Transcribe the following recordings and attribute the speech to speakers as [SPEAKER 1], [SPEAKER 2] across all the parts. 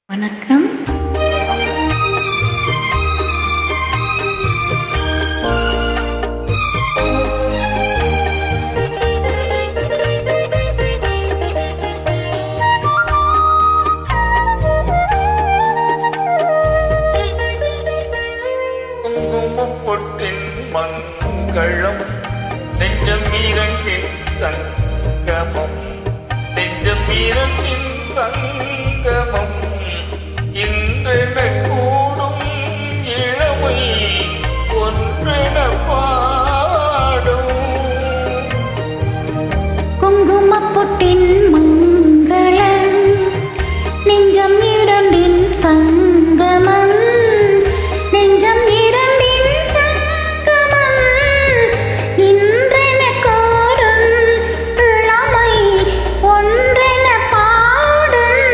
[SPEAKER 1] வணக்கம்.
[SPEAKER 2] பொட்டின் மங்களம் நெஞ்சம் இரண்டின் சங்கமம், நெஞ்சம் இரண்டின் சங்கமம் இன்றென கூடும் இளமை ஒன்றென பாடும்.
[SPEAKER 1] குங்குமப்பொட்டின் மங்களம் நெஞ்சம் இரண்டின் சங்கமம், நெஞ்சம் இரண்டின் சங்கமம் இன்றென கூடும் இளமை ஒன்றென பாடும்.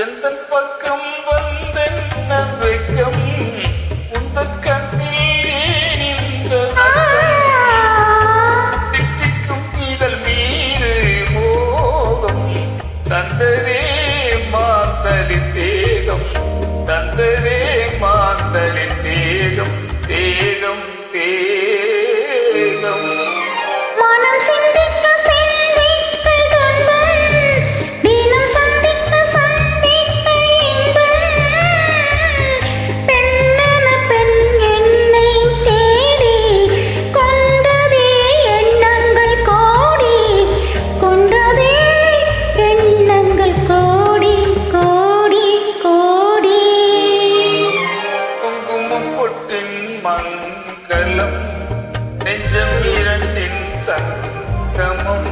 [SPEAKER 2] எந்தன் பக்கம் வந்தென்ன வெக்கம், உந்தன் கண்ணில் ஏன் இந்த திக்கும் இதழ் மீது மோகம், தந்ததே மாந்தலின் தேகம், தந்ததே மாந்தலின் தேகம், தேகம் தேகம்.
[SPEAKER 1] மனம் சிந்திக்க சிந்திக்க துன்பம், தினம் சந்திக்க சந்திக்க இன்பம். பெண்ணென பெண் என்னை தேடி கொண்டதே எண்ணங்கள் கோடி, கொண்டதே எண்ணங்கள் கோடி கோடி கோடி.
[SPEAKER 2] குங்குமம் பொட்டின் மங்களம் நெஞ்சம் இரண்டின் சங்கமம்,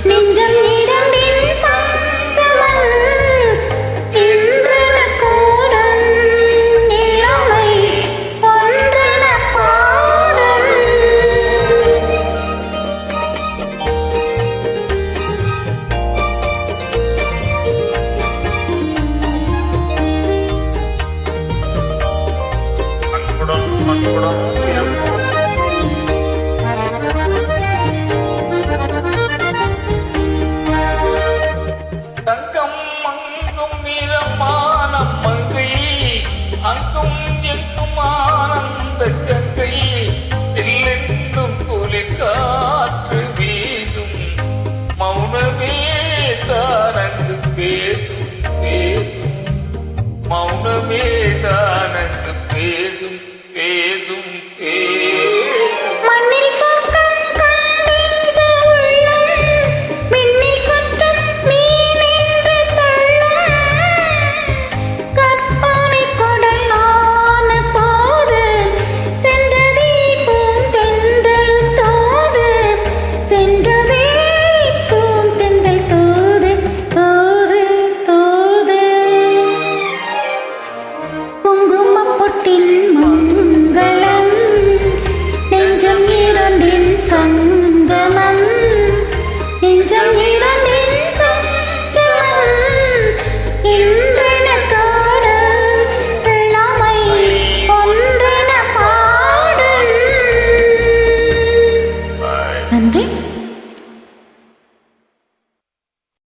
[SPEAKER 1] நெஞ்சம் இரண்டின் சங்கமம் இன்றென கூடும் இளமை ஒன்றென பாடும்.
[SPEAKER 2] அன்புடன் அன்புடன் தங்கம் அங்கும் நிறமான மங்கை, அங்கும் எங்கும் ஆனந்த கங்கை, சில்லென்னும் குளிர் காற்று வீசும், மௌனமே தானங்கு பேசும் பேசும், மௌனமே தானங்கு பேசும் பேசும் பேசும்.
[SPEAKER 1] மண்ணில் சொர்க்கம் கண்டீங்க உள்ளம், விண்ணில் சுற்றும் மீன் என்று துள்ளும். கற்பனை கொடலான போது சென்றதே பூந்தென்றல் தூது, சென்றதே பூந்தென்றல் தூது தூது தூது. குங்குமப்பொட்டின் மங்களம் நெஞ்சம் இரண்டின் சங்கமம், நெஞ்சம் இரண்டின்